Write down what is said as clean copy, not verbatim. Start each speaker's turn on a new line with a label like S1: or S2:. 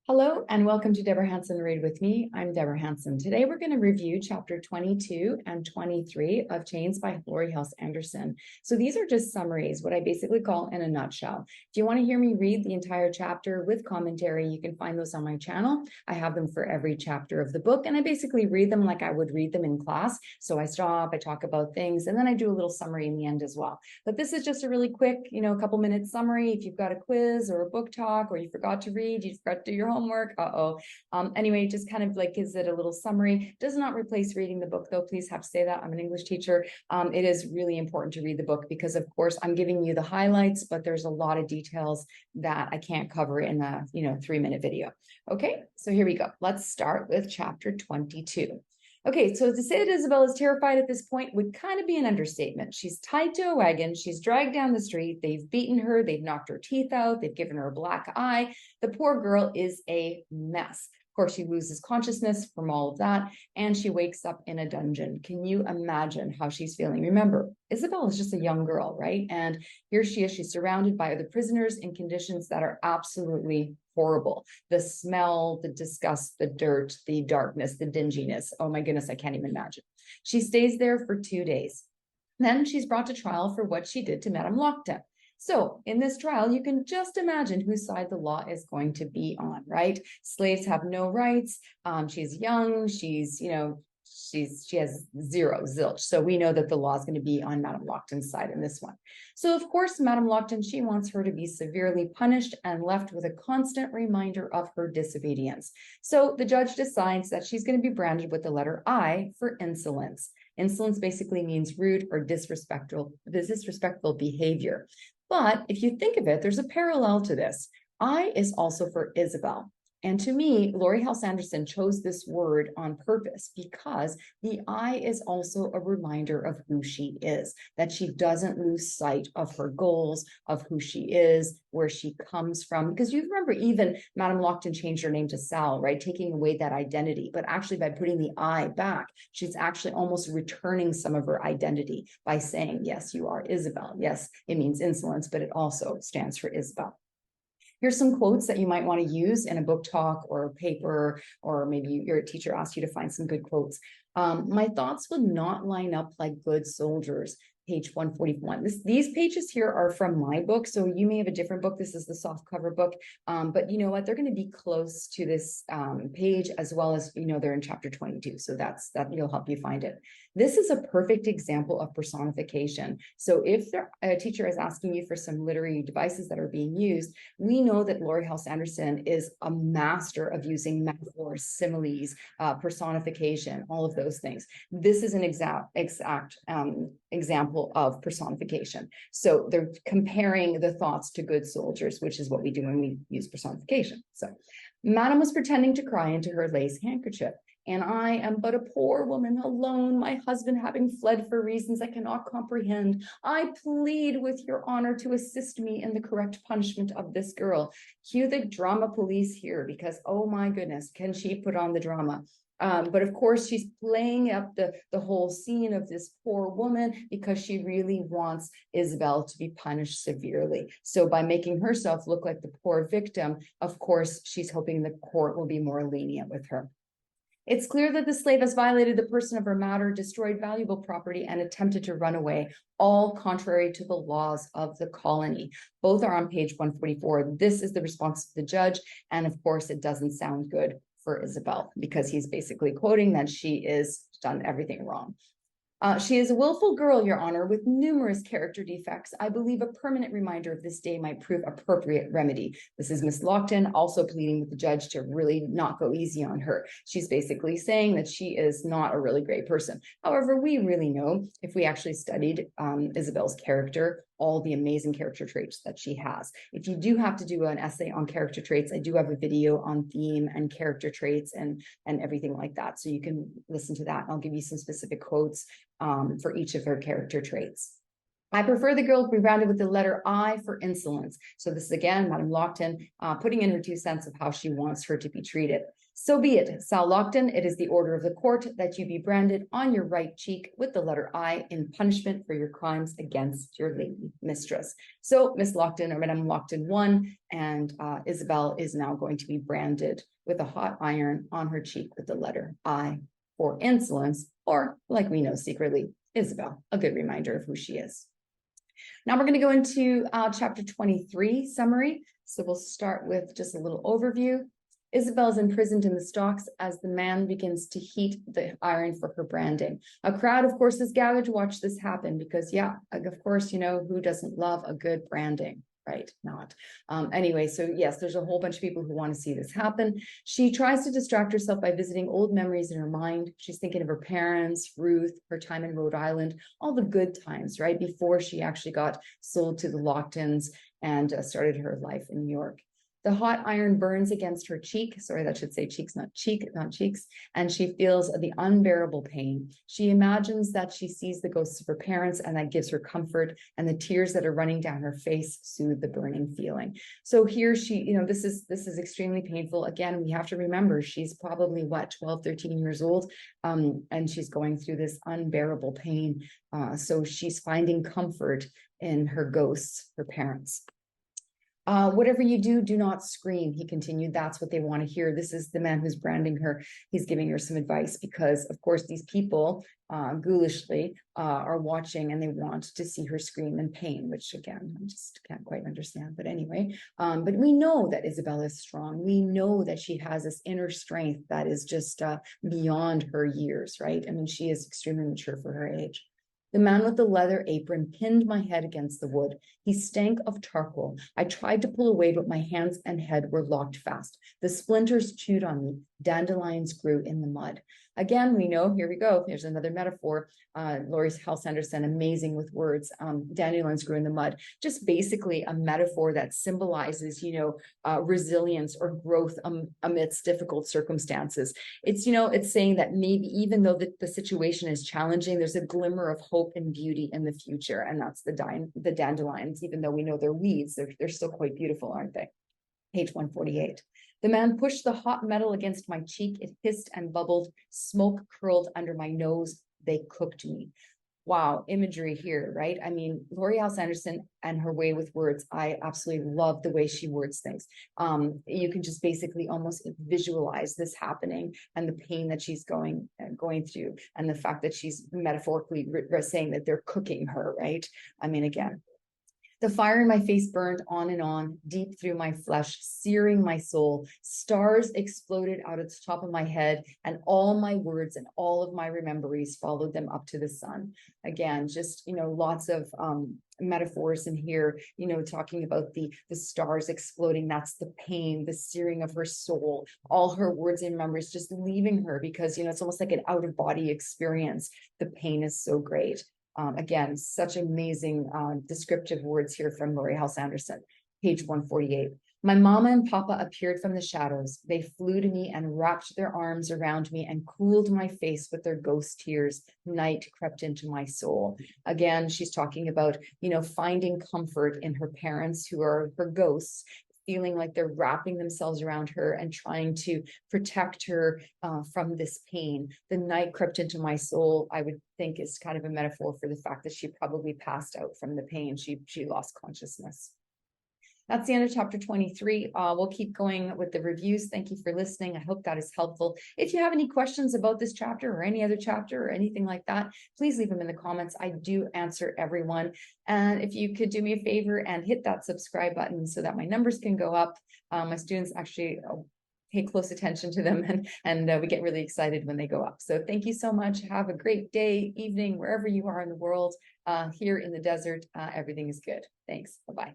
S1: Hello and welcome to Deborah Hanson Read with Me. I'm Deborah Hanson. Today we're going to review chapter 22 and 23 of Chains by Laurie Halse Anderson. So these are just summaries, what I basically call in a nutshell. If you want to hear me read the entire chapter with commentary, you can find those on my channel. I have them for every chapter of the book, and I basically read them like I would read them in class. So I stop, I talk about things, and then I do a little summary in the end as well. But this is just a really quick, a couple minute summary. If you've got a quiz or a book talk, or you forgot to read, you forgot to do your homework, anyway, just kind of like gives it a little summary. Does not replace reading the book, though. Please have to say that. I'm an English teacher. It is really important to read the book because, of course, I'm giving you the highlights, but there's a lot of details that I can't cover in a 3-minute video. Okay, so here we go. Let's start with chapter 22. Okay, so to say that Isabel is terrified at this point would kind of be an understatement. She's tied to a wagon. She's dragged down the street. They've beaten her. They've knocked her teeth out. They've given her a black eye. The poor girl is a mess. Of course, she loses consciousness from all of that, and she wakes up in a dungeon. Can you imagine how she's feeling? Remember, Isabel is just a young girl, right? And here she is. She's surrounded by other prisoners in conditions that are absolutely horrible. The smell, the disgust, the dirt, the darkness, the dinginess. Oh my goodness, I can't even imagine. She stays there for 2 days. Then she's brought to trial for what she did to Madame Lockton. So in this trial, you can just imagine whose side the law is going to be on, right? Slaves have no rights. She's young. She has zilch. So we know that the law is going to be on Madame Lockton's side in this one. So of course, Madame Lockton, she wants her to be severely punished and left with a constant reminder of her disobedience. So the judge decides that she's going to be branded with the letter I for insolence. Insolence basically means rude or disrespectful behavior. But if you think of it, there's a parallel to this. I is also for Isabel. And to me, Laurie Halse Anderson chose this word on purpose because the I is also a reminder of who she is, that she doesn't lose sight of her goals, of who she is, where she comes from. Because you remember even Madame Lockton changed her name to Sal, right? Taking away that identity. But actually by putting the I back, she's actually almost returning some of her identity by saying, yes, you are Isabel. Yes, it means insolence, but it also stands for Isabel. Here's some quotes that you might want to use in a book talk or a paper, or maybe your teacher asked you to find some good quotes. My thoughts would not line up like good soldiers. Page 141. These pages here are from my book, so you may have a different book. This is the soft cover book, but you know what? They're going to be close to this page, as well as they're in chapter 22, so that will help you find it. This is a perfect example of personification. So if a teacher is asking you for some literary devices that are being used, we know that Laurie Halse Anderson is a master of using metaphors, similes, personification, all of those things. This is an exact example of personification. So they're comparing the thoughts to good soldiers, which is what we do when we use personification. So Madame was pretending to cry into her lace handkerchief. And I am but a poor woman alone, my husband having fled for reasons I cannot comprehend. I plead with your honor to assist me in the correct punishment of this girl. Cue the drama police here, because oh my goodness, can she put on the drama? But of course, she's playing up the whole scene of this poor woman because she really wants Isabel to be punished severely. So by making herself look like the poor victim, of course, she's hoping the court will be more lenient with her. It's clear that the slave has violated the person of her matter, destroyed valuable property, and attempted to run away, all contrary to the laws of the colony. Both are on page 144. This is the response of the judge, and of course, it doesn't sound good for Isabel because he's basically quoting that she is done everything wrong. She is a willful girl, Your Honor, with numerous character defects. I believe a permanent reminder of this day might prove appropriate remedy. This is Miss Lockton also pleading with the judge to really not go easy on her. She's basically saying that she is not a really great person. However, we really know, if we actually studied Isabel's character, all the amazing character traits that she has. If you do have to do an essay on character traits, I do have a video on theme and character traits and everything like that. So you can listen to that. I'll give you some specific quotes for each of her character traits. I prefer the girl to be branded with the letter I for insolence. So this is again, Madame Lockton putting in her 2 cents of how she wants her to be treated. So be it, Sal Lockton, it is the order of the court that you be branded on your right cheek with the letter I in punishment for your crimes against your lady mistress. So Miss Lockton or Madame Lockton won, and Isabel is now going to be branded with a hot iron on her cheek with the letter I for insolence, or like we know secretly, Isabel, a good reminder of who she is. Now we're going to go into chapter 23 summary. So we'll start with just a little overview. Isabel is imprisoned in the stocks as the man begins to heat the iron for her branding. A crowd, of course, is gathered to watch this happen because, yeah, of course, you know, who doesn't love a good branding? Right, not. Anyway, so yes, there's a whole bunch of people who want to see this happen. She tries to distract herself by visiting old memories in her mind. She's thinking of her parents, Ruth, her time in Rhode Island, all the good times, right, before she actually got sold to the Locktons and started her life in New York. The hot iron burns against her cheek. Sorry, that should say cheeks, not cheeks. And she feels the unbearable pain. She imagines that she sees the ghosts of her parents, and that gives her comfort. And the tears that are running down her face soothe the burning feeling. So here she, you know, this is extremely painful. Again, we have to remember she's probably what, 12, 13 years old, and she's going through this unbearable pain. So she's finding comfort in her ghosts, her parents. Whatever you do, do not scream, he continued. That's what they want to hear. This is the man who's branding her. He's giving her some advice because, of course, these people ghoulishly are watching and they want to see her scream in pain, which, again, I just can't quite understand. But anyway, but we know that Isabel is strong. We know that she has this inner strength that is just beyond her years, right? I mean, she is extremely mature for her age. The man with the leather apron pinned my head against the wood. He stank of charcoal. I tried to pull away, but my hands and head were locked fast. The splinters chewed on me. Dandelions grew in the mud. Again, we know, here we go. Here's another metaphor. Laurie Halse Anderson, amazing with words. Dandelions grew in the mud. Just basically a metaphor that symbolizes, you know, resilience or growth amidst difficult circumstances. It's, you know, it's saying that maybe even though the situation is challenging, there's a glimmer of hope and beauty in the future. And that's the dandelions, even though we know they're weeds, they're still quite beautiful, aren't they? Page 148. The man pushed the hot metal against my cheek. It hissed and bubbled. Smoke curled under my nose. They cooked me. Wow, imagery here, right? I mean, Laurie Halse Anderson and her way with words, I absolutely love the way she words things. You can just basically almost visualize this happening and the pain that she's going through, and the fact that she's metaphorically saying that they're cooking her, right? I mean, again, the fire in my face burned on and on, deep through my flesh, searing my soul. Stars exploded out of the top of my head, and all my words and all of my rememberies followed them up to the sun. Again, just, you know, lots of metaphors in here, you know, talking about the stars exploding. That's the pain, the searing of her soul, all her words and memories just leaving her because, you know, it's almost like an out-of-body experience. The pain is so great. Again, such amazing descriptive words here from Laurie Halse Anderson, page 148. My mama and papa appeared from the shadows. They flew to me and wrapped their arms around me and cooled my face with their ghost tears. Night crept into my soul. Again, she's talking about, you know, finding comfort in her parents who are her ghosts, feeling like they're wrapping themselves around her and trying to protect her from this pain. The night crept into my soul, I would think, is kind of a metaphor for the fact that she probably passed out from the pain. She lost consciousness. That's the end of chapter 23. We'll keep going with the reviews. Thank you for listening. I hope that is helpful. If you have any questions about this chapter or any other chapter or anything like that, please leave them in the comments. I do answer everyone. And if you could do me a favor and hit that subscribe button so that my numbers can go up. My students actually pay close attention to them, and we get really excited when they go up. So thank you so much. Have a great day, evening, wherever you are in the world. Here in the desert, everything is good. Thanks. Bye-bye.